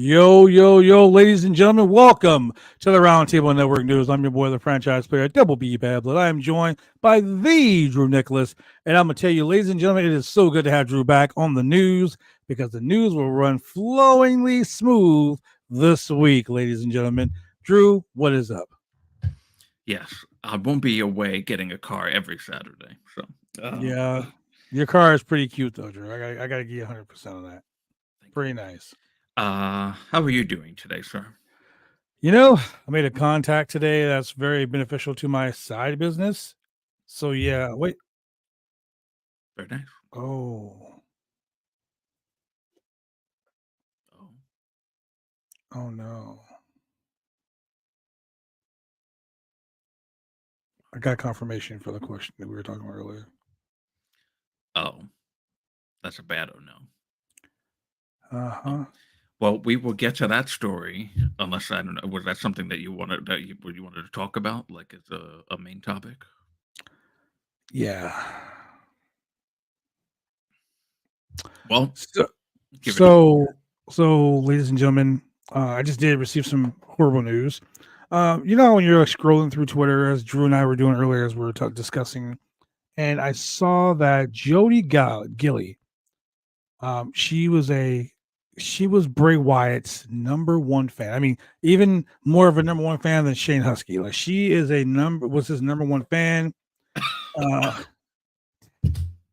Yo, ladies and gentlemen, welcome to the Roundtable Network News. I'm your boy, the franchise player, Double B Bablet. I am joined by the Drew Nicholas, and I'm going to tell you, ladies and gentlemen, it is so good to have Drew back on the news because the news will run flowingly smooth this week, ladies and gentlemen. Drew, what is up? Yes, I won't be away getting a car every Saturday. So, Yeah, your car is pretty cute, though, Drew. I got to give you 100% of that. thank you. Pretty nice. How are you doing today, sir? I made a contact today that's very beneficial to my side business. So yeah, wait. Very nice. Oh, Oh, oh no. I got confirmation for the question that we were talking about earlier. oh, that's a bad oh no. Oh, Uh-huh. well, we will get to that story. Unless I don't know, was that something that you wanted to talk about, like as a main topic? Yeah. Well, So, give it. so, so, ladies and gentlemen, I just did receive some horrible news. When you're like, scrolling through Twitter, as Drew and I were doing earlier, as we were discussing, and I saw that Jody Gilly, she was Bray Wyatt's number one fan. I mean, even more of a number one fan than Shane Husky. Like she is was his number one fan. Uh,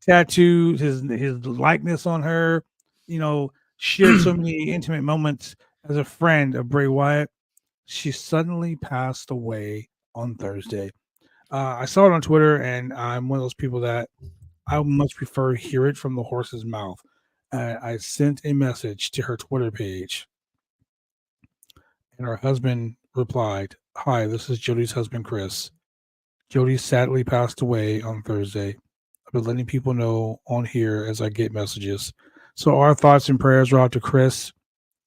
Tattooed his likeness on her. You know, shared so many intimate moments as a friend of Bray Wyatt. She suddenly passed away on Thursday. I saw it on Twitter, and I'm one of those people that I much prefer hear it from the horse's mouth. I sent a message to her Twitter page, and her husband replied, "Hi, this is Jody's husband, Chris. Jody sadly passed away on Thursday. I've been letting people know on here as I get messages. So our thoughts and prayers are out to Chris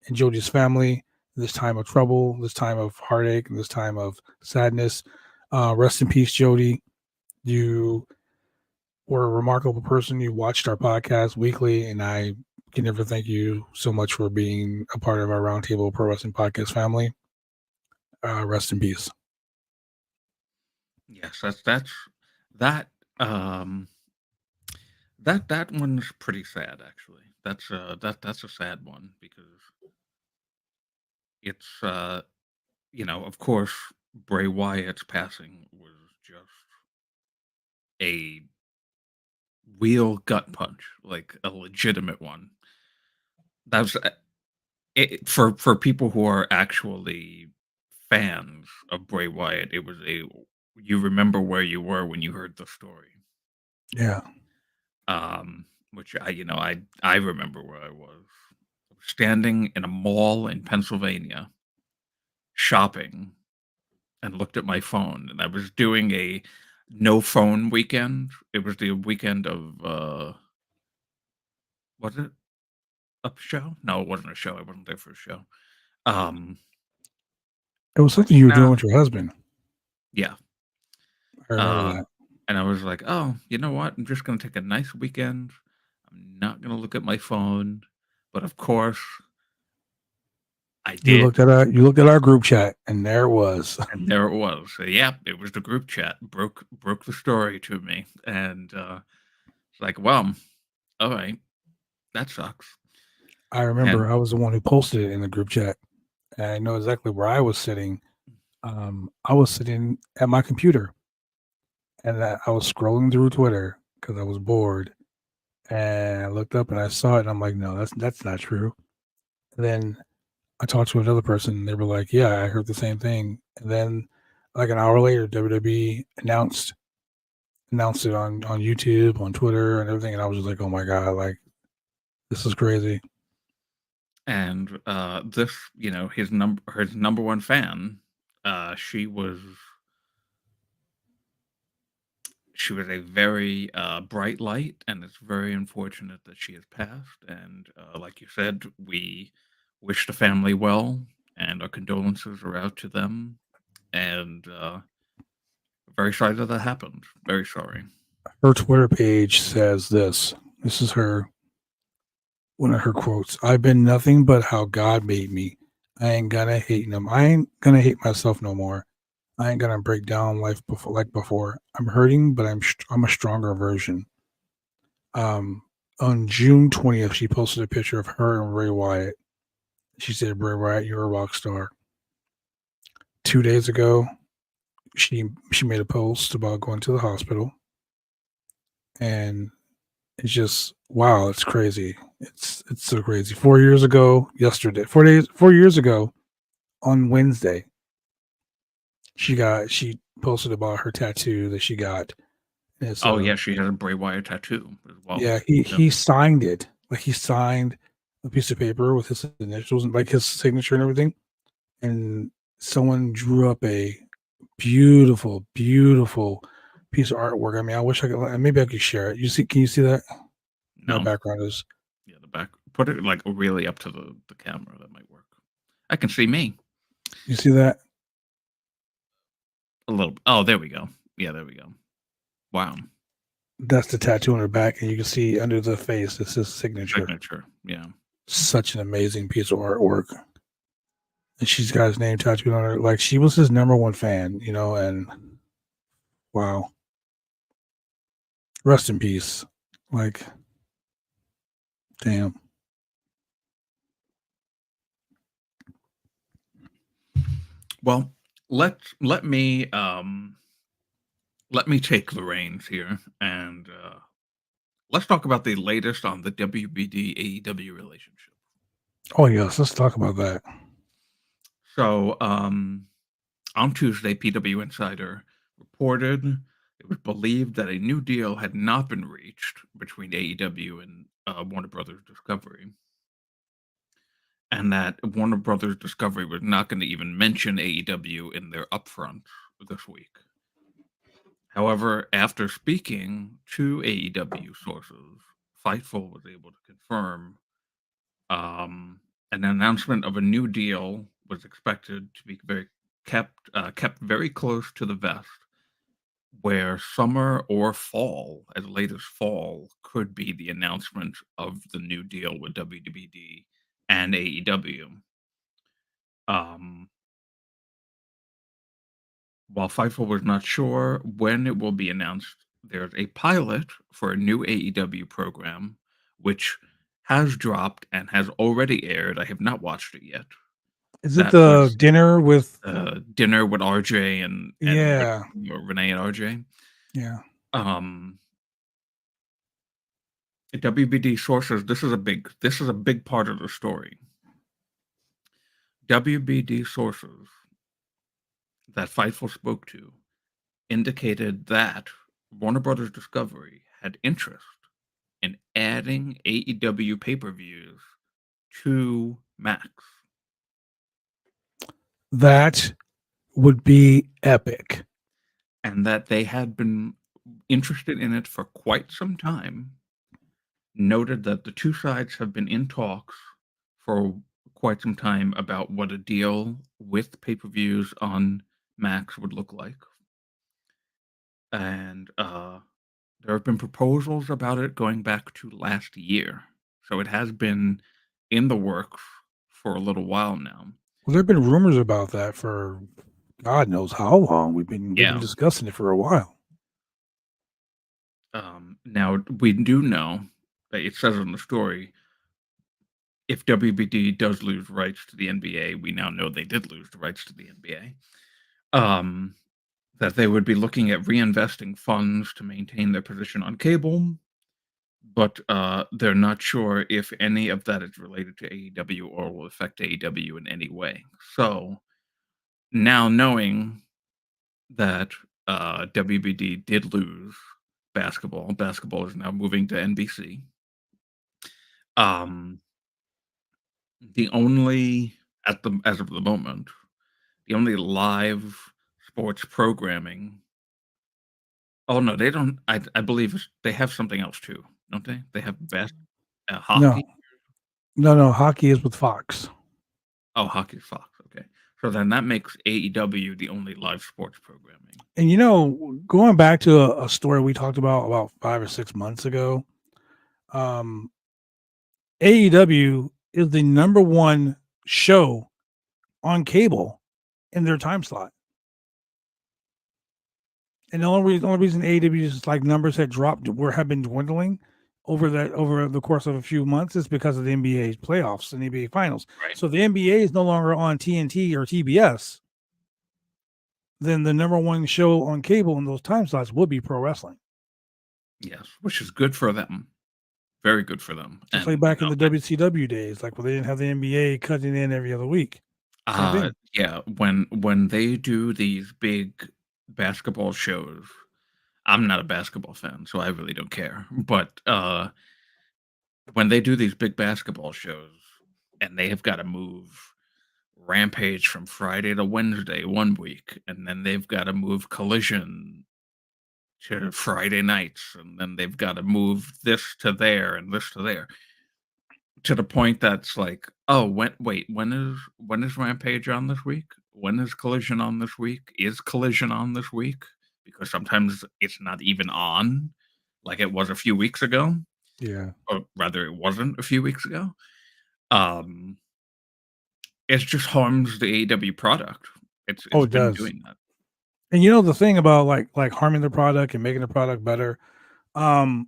and Jody's family this time of trouble, this time of heartache, and this time of sadness. Rest in peace, Jody. You were a remarkable person. You watched our podcast weekly, and I can never thank you so much for being a part of our Roundtable Pro Wrestling Podcast family. Rest in peace." Yes, that's that. Um, that one's pretty sad, actually. That's a sad one because it's of course, Bray Wyatt's passing was just a real gut punch, like a legitimate one. That's for people who are actually fans of Bray Wyatt. It was a you remember where you were when you heard the story. Yeah. Which I remember where I was. I was standing in a mall in Pennsylvania shopping and looked at my phone, and I was doing a no phone weekend. It was the weekend of was it a show? No, it wasn't a show. I wasn't there for a show. Um, It was something which you were doing now, with your husband. yeah. I remember Uh, that. and I was like, oh, you know what? I'm just gonna take a nice weekend. I'm not gonna look at my phone, but of course I did, You looked at our group chat, and there it was. and there it was. So, yeah, it was the group chat broke the story to me, and it's like, well, all right, that sucks. I remember And I was the one who posted it in the group chat, and I know exactly where I was sitting. I was sitting at my computer, and I was scrolling through Twitter because I was bored, and I looked up and I saw it, and I'm like, no, that's not true. And then I talked to another person, and they were like, yeah, I heard the same thing. And then, like an hour later, WWE announced it on YouTube, on Twitter, and everything, and I was just like, oh my god, like this is crazy. this, his number one fan, she was a very bright light, and it's very unfortunate that she has passed. And like you said, we wish the family well, and our condolences are out to them. And very sorry that that happened. Very sorry. Her Twitter page says this. This is her. one of her quotes. I've been nothing but how God made me. I ain't gonna hate him. I ain't gonna hate myself no more. I ain't gonna break down life before like before. I'm hurting, but I'm a stronger version. Um, on June 20th, she posted a picture of her and Ray Wyatt. She said, "Bray Wyatt, you're a rock star." 2 days ago, she made a post about going to the hospital, and it's just wow, it's crazy. It's so crazy. 4 years ago, yesterday, 4 years ago on Wednesday, she posted about her tattoo that she got. And it's Oh, yeah, she has a Bray Wyatt tattoo as well. yeah, he Yep. he signed it. Like he signed a piece of paper with his initials and like his signature and everything. And someone drew up a beautiful, beautiful piece of artwork. I mean, I wish I could. Maybe I could share it. You see? Can you see that? My No. background is. Yeah, the back. Put it like really up to the camera. That might work. I can see me You see that? a little. Oh, there we go. Yeah, there we go. Wow. That's the tattoo on her back, and you can see under the face. It's his signature. Signature. Yeah. Such an amazing piece of artwork. And she's got his name tattooed on her. Like she was his number one fan, and wow. Rest in peace. Like, damn. Well, let me take the reins here and let's talk about the latest on the WBD AEW relationship. Oh yes, let's talk about that. So, on Tuesday, PW Insider reported it was believed that a new deal had not been reached between AEW and Warner Brothers Discovery, and that Warner Brothers Discovery was not going to even mention AEW in their upfront this week. However, after speaking to AEW sources, Fightful was able to confirm an announcement of a new deal was expected to be kept very close to the vest, where summer or fall, as late as fall, could be the announcement of the new deal with WWD and AEW. Um, While Fightful was not sure when it will be announced, there's a pilot for a new AEW program, which has dropped and has already aired. I have not watched it yet. Is it That the was dinner with? dinner with RJ and Yeah, Renee and RJ. yeah. Um, WBD sources. This is a big part of the story. WBD sources that Fightful spoke to indicated that Warner Brothers Discovery had interest in adding AEW pay-per-views to Max. That would be epic. And that they had been interested in it for quite some time, noted that the two sides have been in talks for quite some time about what a deal with pay-per-views on Max would look like. And there have been proposals about it going back to last year. So it has been in the works for a little while now. Well, there have been rumors about that for God knows how long. We've been Yeah. discussing it for a while. Now we do know that it says in the story, if WBD does lose rights to the NBA, we now know they did lose the rights to the NBA. That they would be looking at reinvesting funds to maintain their position on cable, but they're not sure if any of that is related to AEW or will affect AEW in any way. So now knowing that WBD did lose basketball is now moving to NBC. Um, the only as of the moment, the only live sports programming. Oh no, they don't. I believe they have something else too, don't they? They have No, hockey. no. Hockey is with Fox. Oh, hockey's Fox. Okay, so then that makes AEW the only live sports programming. And going back to a story we talked about 5 or 6 months ago, um, AEW is the number one show on cable in their time slot. And the only reason AEW's like numbers had dropped or have been dwindling over the course of a few months is because of the NBA playoffs and NBA finals. Right. So the NBA is no longer on TNT or TBS. Then the number one show on cable in those time slots would be pro wrestling. Yes, which is good for them. Very good for them. Just like back in the WCW days, like where they didn't have the NBA cutting in every other week. Same thing. Yeah, when they do these big basketball shows, I'm not a basketball fan, so I really don't care. But when they do these big basketball shows and they have got to move Rampage from Friday to Wednesday one week, and then they've got to move Collision to Friday nights, and then they've got to move this to there and this to there, to the point that's like, oh, when is Rampage on this week? When is Collision on this week? Is Collision on this week? Because sometimes it's not even on, like it was a few weeks ago, Yeah. or rather, it wasn't a few weeks ago. It just harms the AEW product. It's Oh, it been does. doing that. And you know the thing about like harming the product and making the product better, when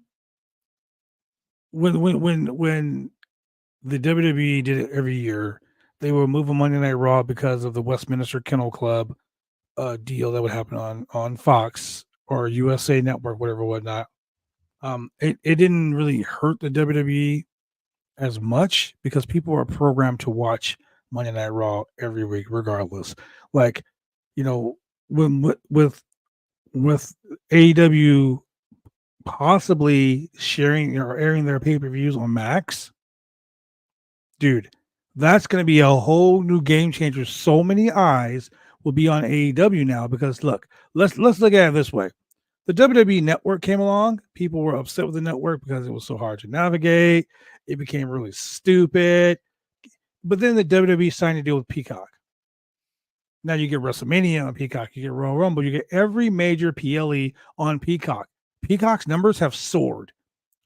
the WWE did it every year, they would move a Monday Night Raw because of the Westminster Kennel Club deal that would happen on Fox or USA Network, whatever, whatnot. It didn't really hurt the WWE as much because people are programmed to watch Monday Night Raw every week, regardless. Like, you know, when with AEW possibly sharing or airing their pay-per-views on Max, dude, that's going to be a whole new game changer. So many eyes will be on AEW now because look, let's look at it this way. The WWE network came along, people were upset with the network because it was so hard to navigate. It became really stupid. But then the WWE signed a deal with Peacock. Now you get WrestleMania on Peacock, you get Royal Rumble, you get every major PLE on Peacock. Peacock's numbers have soared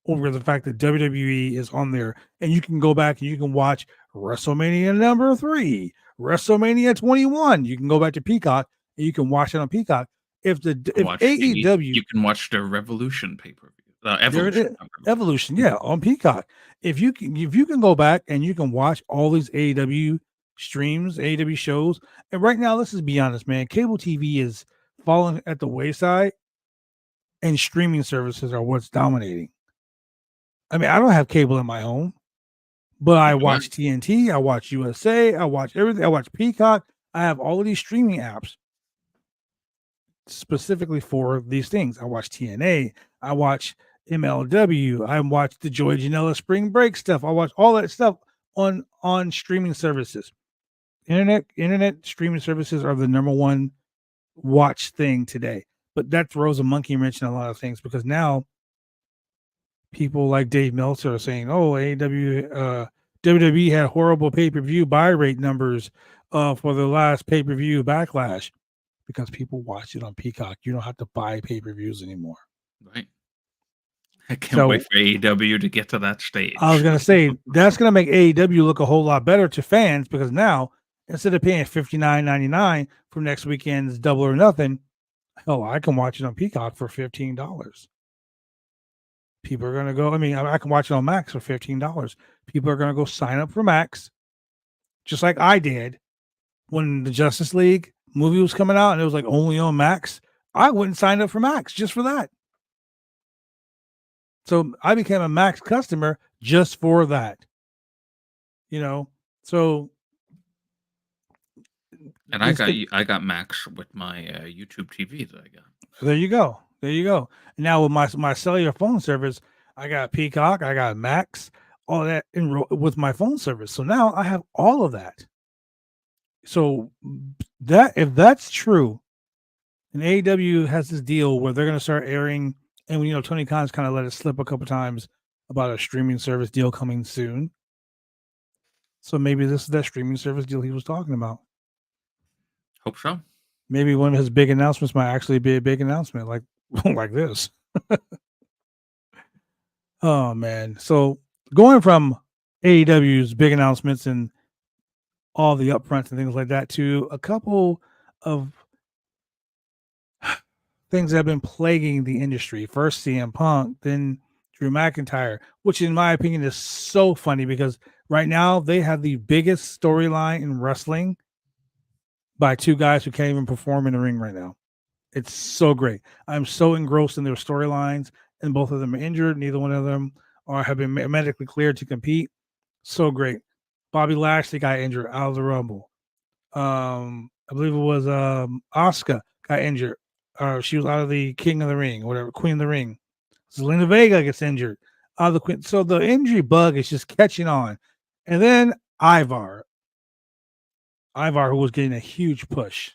over the fact that WWE is on there, and you can go back and you can watch WrestleMania number 3, WrestleMania 21. You can go back to Peacock and you can watch it on Peacock. If AEW, you can watch the Revolution pay-per-view, Evolution, yeah, on Peacock. If you can go back and you can watch all these AEW streams, AEW shows, and right now, let's just be honest, man, cable TV is falling at the wayside, and streaming services are what's dominating. I mean, I don't have cable in my home, but I watch TNT, I watch USA, I watch everything, I watch Peacock. I have all of these streaming apps specifically for these things. I watch TNA, I watch MLW, I watch the Joey Janela Spring Break stuff. I watch all that stuff on streaming services. Internet streaming services are the number one watch thing today. But that throws a monkey wrench in a lot of things because now people like Dave Meltzer are saying, "Oh, WWE had horrible pay-per-view buy rate numbers for the last pay-per-view Backlash because people watch it on Peacock. You don't have to buy pay-per-views anymore." Right. I can't wait for AEW to get to that stage. I was going to say that's going to make AEW look a whole lot better to fans because now instead of paying $59.99 for next weekend's Double or Nothing, hell, I can watch it on Peacock for $15. People are going to go. I mean, I can watch it on Max for $15. People are going to go sign up for Max, just like I did when the Justice League movie was coming out and it was like only on Max. I wouldn't sign up for Max just for that. So I became a Max customer just for that. So. And I got Max with my YouTube TV that I got. There you go. Now with my cellular phone service, I got Peacock, I got Max, all that with my phone service. So now I have all of that. So that if that's true, and AEW has this deal where they're going to start airing, and Tony Khan's kind of let it slip a couple times about a streaming service deal coming soon. So maybe this is that streaming service deal he was talking about. Hope so. Maybe one of his big announcements might actually be a big announcement like this. Oh, man. So going from AEW's big announcements and all the upfronts and things like that to a couple of things that have been plaguing the industry. First CM Punk, then Drew McIntyre, which in my opinion is so funny because right now they have the biggest storyline in wrestling by two guys who can't even perform in the ring right now. It's so great. I'm so engrossed in their storylines, and both of them are injured. Neither one of them have been medically cleared to compete. So great. Bobby Lashley got injured out of the Rumble. I believe it was Asuka got injured. She was out of the King of the Ring, whatever, Queen of the Ring. Zelina Vega gets injured out of the Queen. So the injury bug is just catching on. And then Ivar, who was getting a huge push.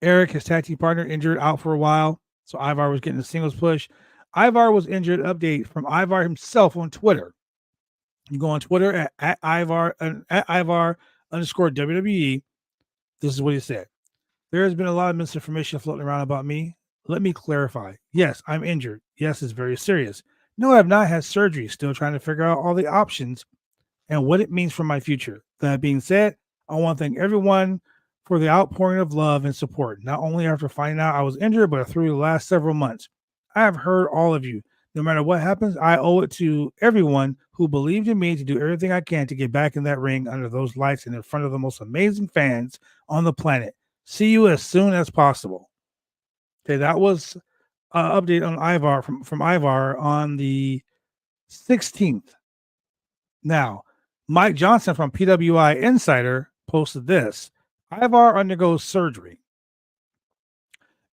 Eric, his tag team partner, injured out for a while. So Ivar was getting a singles push. Ivar was injured. Update from Ivar himself on Twitter. You go on Twitter at Ivar underscore WWE. This is what he said. There has been a lot of misinformation floating around about me. Let me clarify. Yes, I'm injured. Yes, it's very serious. No, I have not had surgery. Still trying to figure out all the options and what it means for my future. That being said, I want to thank everyone for the outpouring of love and support, not only after finding out I was injured, but through the last several months. I have heard all of you. No matter what happens, I owe it to everyone who believed in me to do everything I can to get back in that ring under those lights and in front of the most amazing fans on the planet. See you as soon as possible. Okay, that was an update on Ivar from Ivar on the 16th. Now, Mike Johnson from PWI Insider posted this. Ivar undergoes surgery.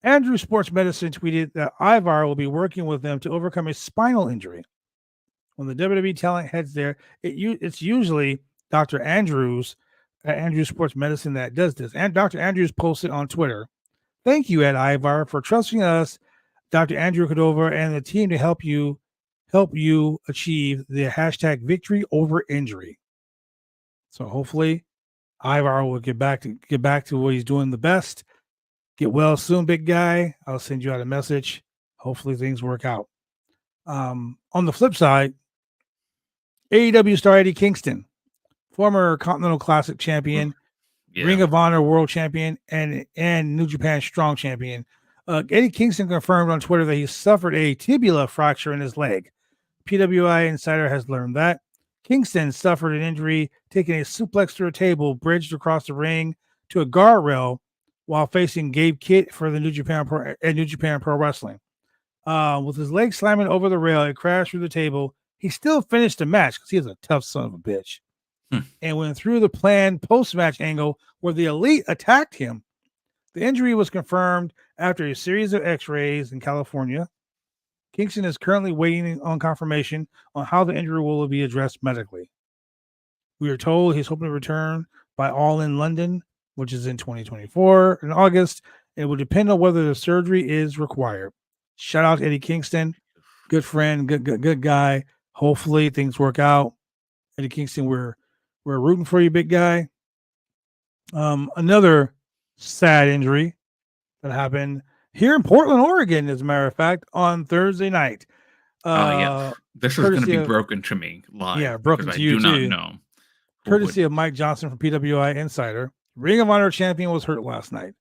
Andrew Sports Medicine tweeted that Ivar will be working with them to overcome a spinal injury. When the WWE talent heads there, it's usually Dr. Andrews at Andrew Sports Medicine that does this. And Dr. Andrews posted on Twitter, "Thank you, Ed Ivar, for trusting us, Dr. Andrew Cordova, and the team to help you achieve the hashtag victory over injury." So hopefully Ivar will get back to what he's doing the best. Get well soon, big guy. I'll send you out a message. Hopefully things work out. On the flip side, AEW star Eddie Kingston, former Continental Classic champion, Ring of Honor World Champion, and New Japan Strong Champion. Eddie Kingston confirmed on Twitter that he suffered a tibia fracture in his leg. PWI Insider has learned that Kingston suffered an injury taking a suplex through a table bridged across the ring to a guardrail while facing Gabe Kidd for the New Japan Pro Wrestling. With his leg slamming over the rail, it crashed through the table. He still finished the match because he's a tough son of a bitch. And went through the planned post-match angle where the Elite attacked him. The injury was confirmed after a series of x-rays in California. Kingston is currently waiting on confirmation on how the injury will be addressed medically. We are told he's hoping to return by All In London, which is in 2024 in August. It will depend on whether the surgery is required. Shout out to Eddie Kingston. Good friend, good guy. Hopefully things work out. Eddie Kingston, we're rooting for you, big guy. Another sad injury that happened here in Portland, Oregon, as a matter of fact, on Thursday night. This is going to be broken to me live. Yeah, broken to you too. I do not know. Courtesy of Mike Johnson from PWI Insider. Ring of Honor champion was hurt last night.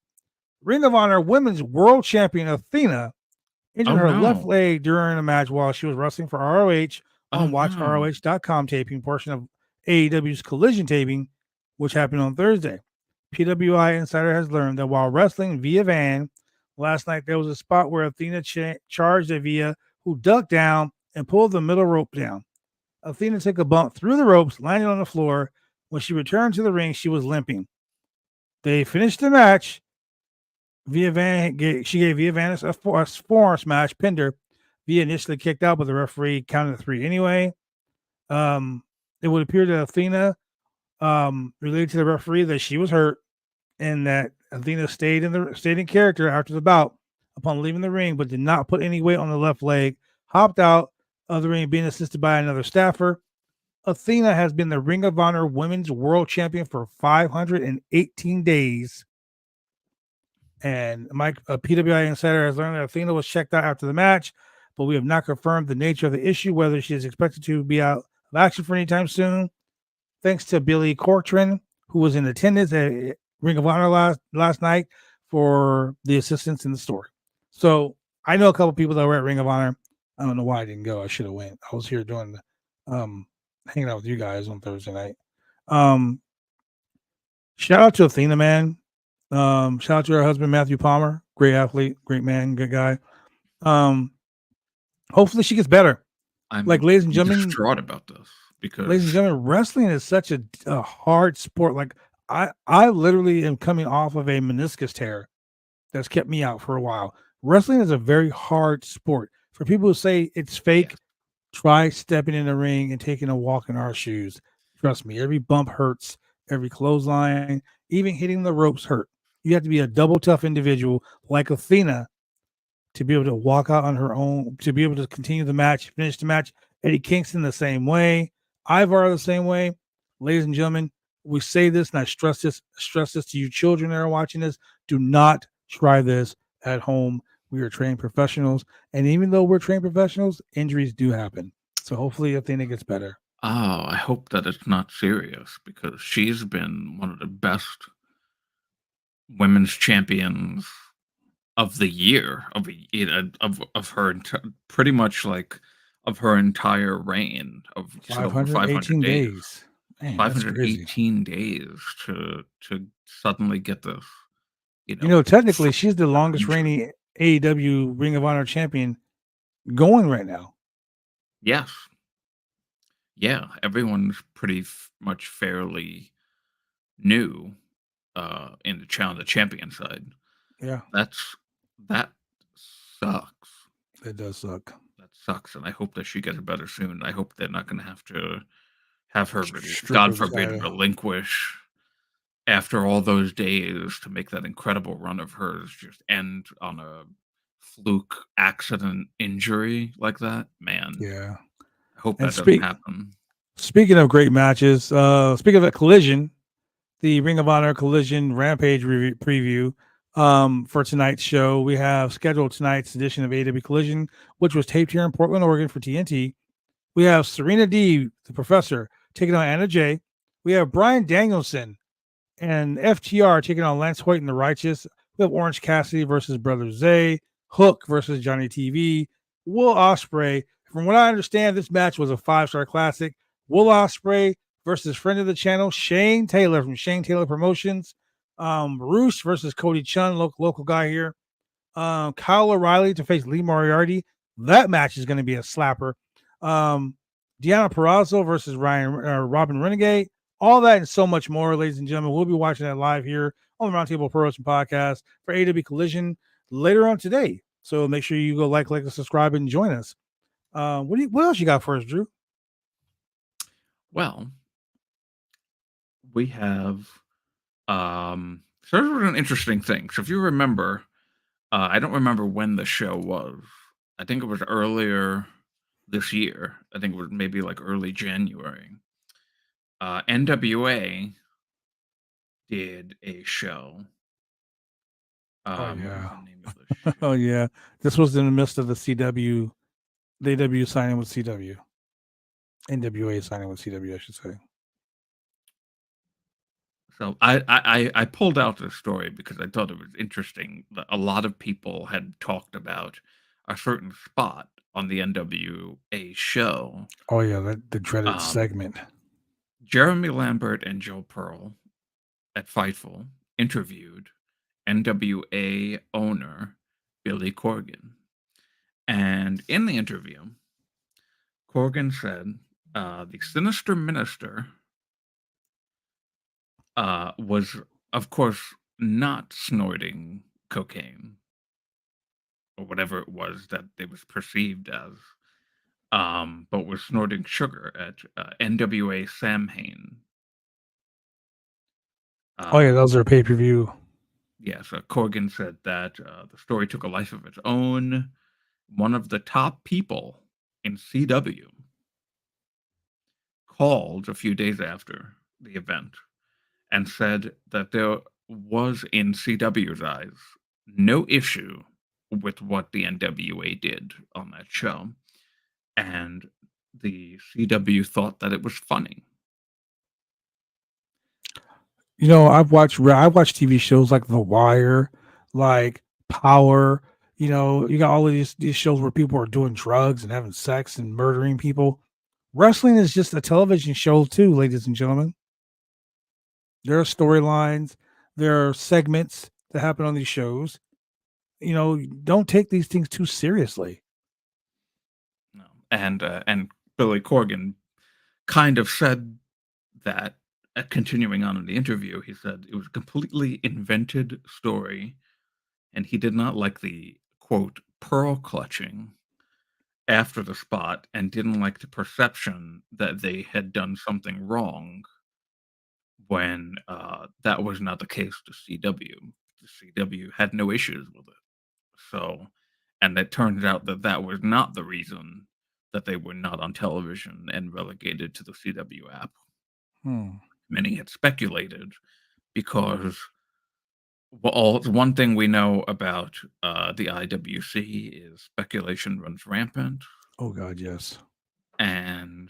Ring of Honor Women's World Champion Athena injured her left leg during a match while she was wrestling for ROH on WatchROH.com taping portion of AEW's Collision taping, which happened on Thursday. PWI Insider has learned that while wrestling Via Van last night, there was a spot where Athena charged at Via, who ducked down and pulled the middle rope down. Athena took a bump through the ropes, landing on the floor. When she returned to the ring, she was limping. They finished the match. Via Van gave Via Van a forearm smash, pinned her. Via initially kicked out, but the referee counted 3 anyway. It would appear that Athena related to the referee that she was hurt and that Athena stayed in character after the bout upon leaving the ring, but did not put any weight on the left leg, hopped out of the ring being assisted by another staffer. Athena has been the Ring of Honor Women's World Champion for 518 days. And Mike, PWI Insider, has learned that Athena was checked out after the match, but we have not confirmed the nature of the issue, whether she is expected to be out of action for anytime soon. Thanks to Billy Corcoran, who was in attendance at Ring of Honor last night for the assistance in the story. So I know a couple people that were at Ring of Honor. I don't know why I didn't go. I should have went. I was here doing hanging out with you guys on Thursday night. Um, Shout out to Athena, man. Shout out to her husband Matthew Palmer, great athlete, great man, good guy. Um, Hopefully she gets better. Like, I'm distraught about this because ladies and gentlemen, wrestling is such a hard sport. Like, I literally am coming off of a meniscus tear that's kept me out for a while. Wrestling is a very hard sport. For people who say it's yes, fake, try stepping in the ring and taking a walk in our shoes. Trust me, every bump hurts, every clothesline, even hitting the ropes hurt. You have to be a double tough individual like Athena to be able to walk out on her own, to be able to continue the match, finish the match. Eddie Kingston the same way. Ivar the same way. Ladies and gentlemen, we say this and I stress this to you children that are watching this. Do not try this at home. We are trained professionals. And even though we're trained professionals, injuries do happen. So hopefully Athena gets better. oh, I hope that it's not serious because she's been one of the best women's champions of the year of her pretty much like of her entire reign of you said over 500 518 days. days. Man, that's crazy. 518 days to suddenly get this, Technically, she's the another longest injury. reigning AEW Ring of Honor champion going right now. Yes. Yeah, everyone's pretty much fairly new in the champion side. Yeah, That's that sucks. it does suck. That sucks, and I hope that she gets better soon. I hope they're not going to have her, Strip God of the forbid, title. relinquish after all those days to make that incredible run of hers just end on a fluke accident injury like that. Man, Yeah. I hope And that doesn't happen. speaking of great matches, speaking of a collision, the Ring of Honor Collision Rampage preview for tonight's show. We have scheduled tonight's edition of AW Collision, which was taped here in Portland, Oregon for TNT. We have Serena D, the professor, taking on Anna Jay. We have Brian Danielson and FTR taking on Lance Hoyt and the Righteous. We have Orange Cassidy versus Brother Zay, Hook versus Johnny TV, Will Ospreay. From what I understand, this match was a 5-star classic. Will Ospreay versus friend of the channel Shane Taylor from Shane Taylor Promotions. Roosh versus Cody Chun, local guy here. Kyle O'Reilly to face Lee Moriarty. That match is going to be a slapper. Deanna Perrazzo versus Robin Renegade. All that and so much more, ladies and gentlemen. We'll be watching that live here on the Roundtable Pro Wrestling Podcast for AW Collision later on today. So make sure you go like, and subscribe, and join us. What else you got for us, Drew? Well, we have so this was an interesting thing. So if you remember, I don't remember when the show was. I think it was earlier this year. I think it was maybe like early January. NWA did a show. Oh What was yeah, the name of the show? oh yeah. This was in the midst of the CW, the AW signing with CW, NWA signing with CW, I should say. So I pulled out this story because I thought it was interesting that a lot of people had talked about a certain spot on the NWA show. Oh yeah, the dreaded Um, segment. Jeremy Lambert and Joe Pearl at Fightful interviewed NWA owner Billy Corgan. And in the interview, Corgan said the Sinister Minister was, of course, not snorting cocaine or whatever it was that it was perceived as, but was snorting sugar at NWA Sam Hain. Oh yeah, that was their pay-per-view. Yes, Corgan said that the story took a life of its own. One of the top people in CW called a few days after the event and said that there was, in CW's eyes, no issue with what the NWA did on that show. And the CW thought that it was funny. I watched TV shows like The Wire, like Power. You got all of these shows where people are doing drugs and having sex and murdering people. Wrestling is just a television show too, ladies and gentlemen. There are storylines, there are segments that happen on these shows. Don't take these things too seriously. No. And Billy Corgan kind of said that, continuing on in the interview, he said it was a completely invented story, and he did not like the quote pearl clutching after the spot, and didn't like the perception that they had done something wrong when that was not the case to CW. The CW had no issues with it. So, and it turned out that that was not the reason that they were not on television and relegated to the CW app. Hmm. Many had speculated because, well, one thing we know about the IWC is speculation runs rampant, Oh God, yes. and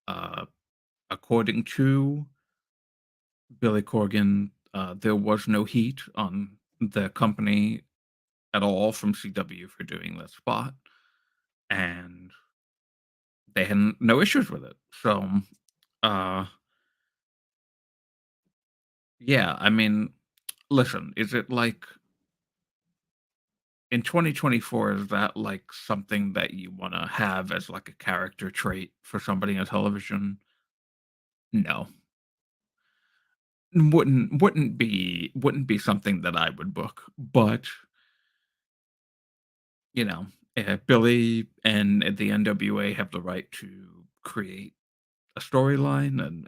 uh, according to Billy Corgan, there was no heat on the company at all from CW for doing that spot, and they had no issues with it. So, uh, yeah, I mean, listen, is it like in 2024, is that like something that you want to have as like a character trait for somebody on television? No. Wouldn't be something that I would book. But, you know, Billy and the NWA have the right to create a storyline and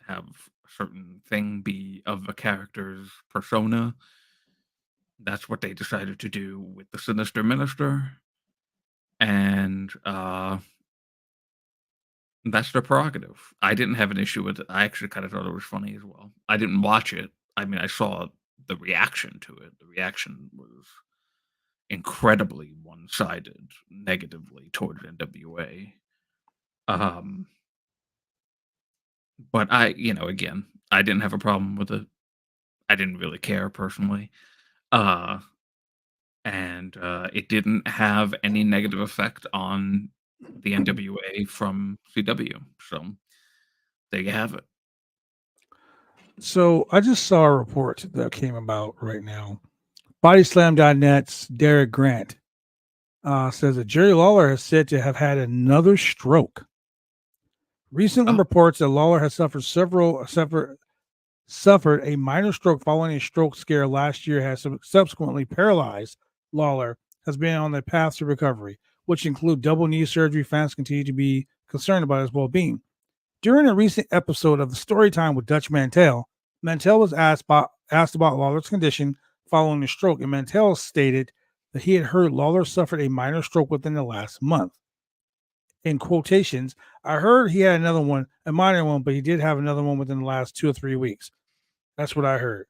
have a certain thing be of a character's persona. That's what they decided to do with the Sinister Minister, and that's their prerogative. I didn't have an issue with it. I actually kind of thought it was funny as well. I didn't watch it. I mean, I saw the reaction to it. The reaction was incredibly one-sided, negatively towards NWA. Um, but again, I didn't have a problem with it. I didn't really care personally. Uh, and it didn't have any negative effect on the NWA from CW. So there you have it. So I just saw a report that came about right now. Bodyslam.net's Derek Grant says that Jerry Lawler is said to have had another stroke. Recent Oh, reports that Lawler has suffered a minor stroke following a stroke scare last year has subsequently paralyzed. Lawler has been on the path to recovery, which include double knee surgery. Fans continue to be concerned about his well-being. During a recent episode of the Storytime with Dutch Mantell, Mantell was asked about Lawler's condition following the stroke, and Mantell stated that he had heard Lawler suffered a minor stroke within the last month. In quotations, I heard he had another one, a minor one, but he did have another one within the last 2 or 3 weeks. That's what I heard.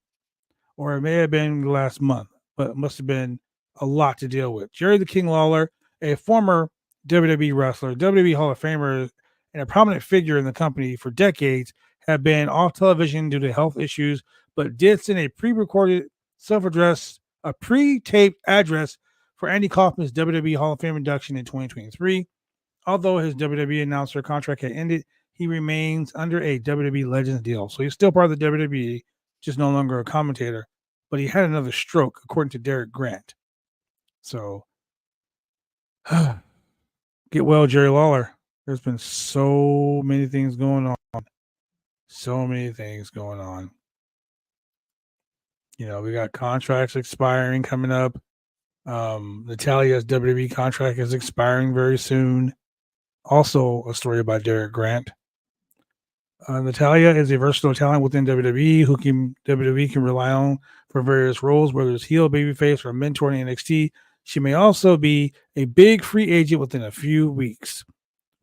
Or it may have been last month, but it must have been a lot to deal with. Jerry the King Lawler, a former WWE wrestler, WWE Hall of Famer, and a prominent figure in the company for decades, had been off television due to health issues, but did send a pre-recorded self-address, a pre-taped address for Andy Kaufman's WWE Hall of Fame induction in 2023. Although his WWE announcer contract had ended, he remains under a WWE Legends deal. So he's still part of the WWE, just no longer a commentator. But he had another stroke, according to Derek Grant. So get well, Jerry Lawler. There's been so many things going on. So many things going on. We got contracts expiring coming up. Natalia's WWE contract is expiring very soon. Also, a story about Derek Grant. Natalia is a versatile talent within WWE who WWE can rely on for various roles, whether it's heel, babyface, or mentor in NXT. She may also be a big free agent within a few weeks.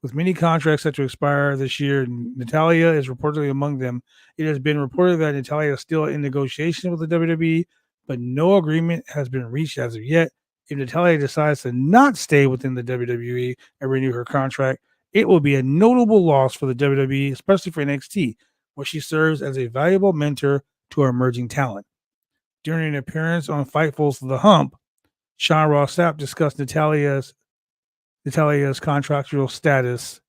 With many contracts set to expire this year, Natalia is reportedly among them. It has been reported that Natalia is still in negotiation with the WWE, but no agreement has been reached as of yet. If Natalia decides to not stay within the WWE and renew her contract, it will be a notable loss for the WWE, especially for NXT, where she serves as a valuable mentor to our emerging talent. During an appearance on Fightful's The Hump, Sean Ross Sapp discussed Natalia's contractual status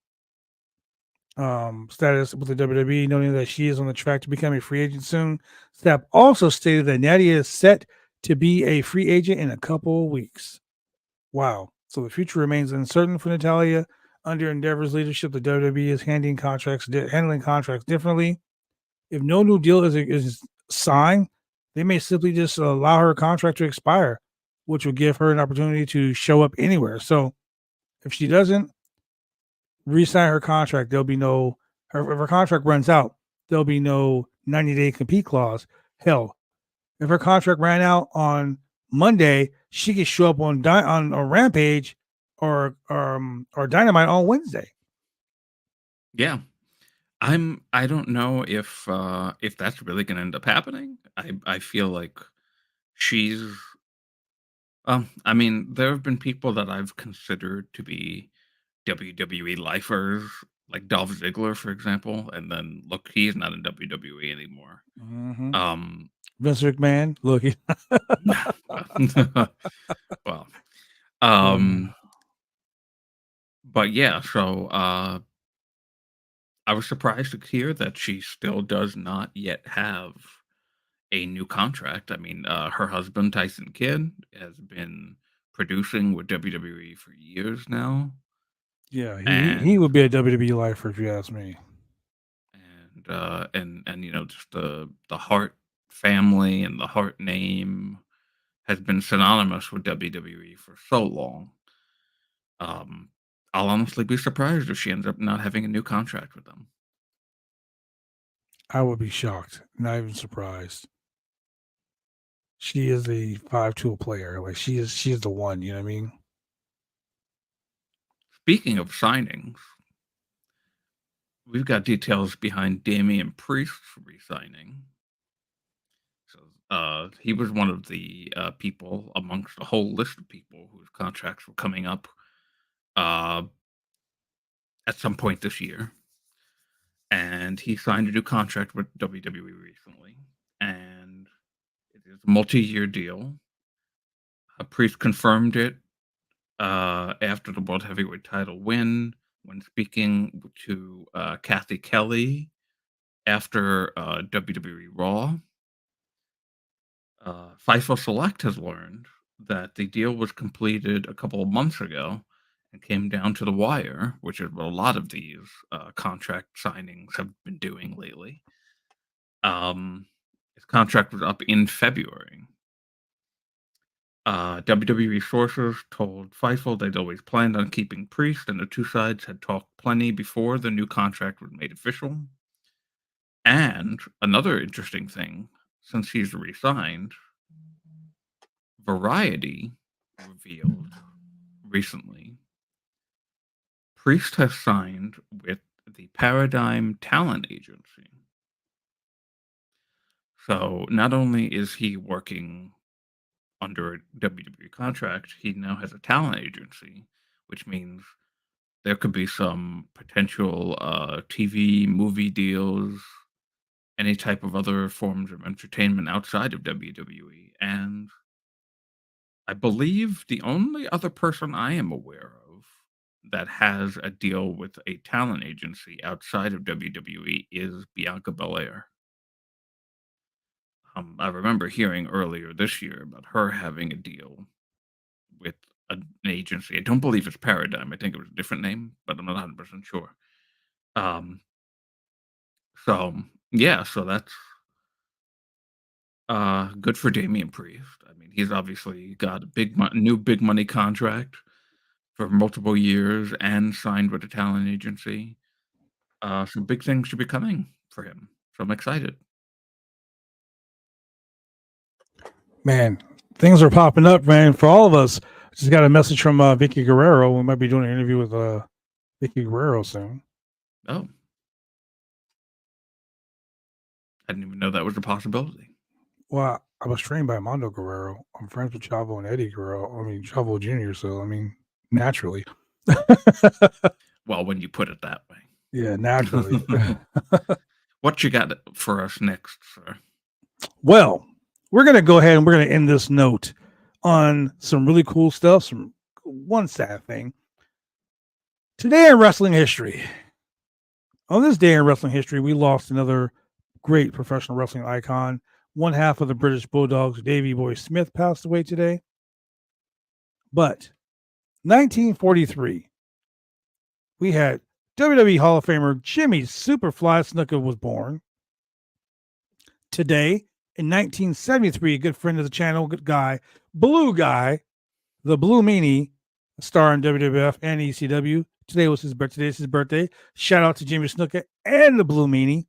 with the WWE, noting that she is on the track to become a free agent soon. Sapp also stated that Nadia is set to be a free agent in a couple of weeks. Wow. So the future remains uncertain for Natalia. Under Endeavor's leadership, the WWE is handling contracts differently. If no new deal is signed, they may simply just allow her contract to expire, which would give her an opportunity to show up anywhere. So if she doesn't re-sign her contract, there'll be no if her contract runs out, there'll be no 90-day compete clause. Hell, if her contract ran out on Monday, she could show up on a Rampage or Dynamite on Wednesday. Yeah. I don't know if that's really gonna end up happening. I feel like she's I mean, there have been people that I've considered to be WWE lifers, like Dolph Ziggler, for example, and then look, he's not in WWE anymore. Mm-hmm. Um, Vince McMahon, look, well, uh, um, but yeah, so I was surprised to hear that she still does not yet have a new contract. I mean, her husband Tyson Kidd has been producing with WWE for years now, yeah, he and would be a WWE lifer if you ask me. and you know, just the Hart family and the Hart name has been synonymous with WWE for so long. Um, I'll honestly be surprised if she ends up not having a new contract with them. I would be shocked, not even surprised. She is a 5 tool player. Like she is the one. You know what I mean? Speaking of signings, we've got details behind Damian Priest's re-signing. So, he was one of the people amongst a whole list of people whose contracts were coming up uh, at some point this year, and he signed a new contract with WWE recently, and it is a multi-year deal. Priest confirmed it after the World Heavyweight title win when speaking to Kathy Kelly after WWE Raw. FIFO Select has learned that the deal was completed a couple of months ago and came down to the wire, which is what a lot of these contract signings have been doing lately. His contract was up in February. WWE sources told Fightful they'd always planned on keeping Priest, and the two sides had talked plenty before the new contract was made official. And another interesting thing, since he's resigned, Variety revealed recently Priest has signed with the Paradigm Talent Agency. So not only is he working under a WWE contract, he now has a talent agency, which means there could be some potential TV, movie deals, any type of other forms of entertainment outside of WWE. And I believe the only other person I am aware of that has a deal with a talent agency outside of WWE is Bianca Belair. I remember hearing earlier this year about her having a deal with an agency. I don't believe it's Paradigm. I think it was a different name, but I'm not 100% sure. Um, so yeah, so that's good for Damian Priest. I mean, he's obviously got a new big money contract for multiple years and signed with a talent agency. Some big things should be coming for him. So I'm excited. Man, things are popping up, man, for all of us. Just got a message from Vicky Guerrero. We might be doing an interview with Vicky Guerrero soon. Oh, I didn't even know that was a possibility. Well, I was trained by Mondo Guerrero. I'm friends with Chavo and Eddie Guerrero. I mean, Chavo Jr., so I mean, naturally. Well, when you put it that Yeah, naturally. way. What you got for us next, sir? Well, we're going to go ahead and we're going to end this note on some really cool stuff, some one sad thing. Today in wrestling history, on this day in wrestling history, we lost another great professional wrestling icon. One half of the British Bulldogs, Davey Boy Smith, passed away today. But 1943, we had WWE Hall of Famer Jimmy Superfly Snuka was born. Today, in 1973, a good friend of the channel, good guy, Blue Guy, the Blue Meanie, a star in WWF and ECW. Today's his birthday. Shout out to Jimmy Snuka and the Blue Meanie.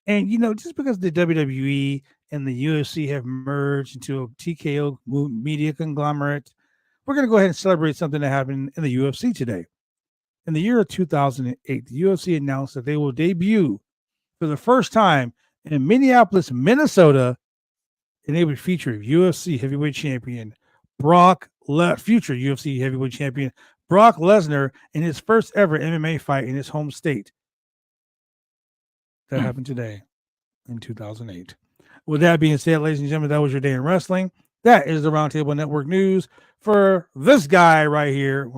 And just because the WWE and the UFC have merged into a TKO media conglomerate, we're going to go ahead and celebrate something that happened in the UFC today. In the year of 2008, the UFC announced that they will debut for the first time in Minneapolis, Minnesota, and they would feature UFC heavyweight champion future UFC heavyweight champion Brock Lesnar in his first ever MMA fight in his home state. That happened today in 2008. With that being said, ladies and gentlemen, that was your day in wrestling. That is the Roundtable Network news for this guy right here.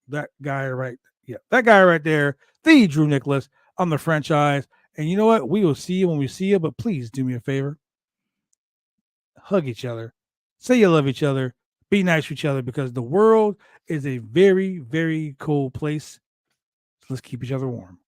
That guy right there, the Drew Nicholas. I'm the franchise. And you know what? We will see you when we see you, but please do me a favor. Hug each other. Say you love each other. Be nice to each other, because the world is a very, very cold place. So let's keep each other warm.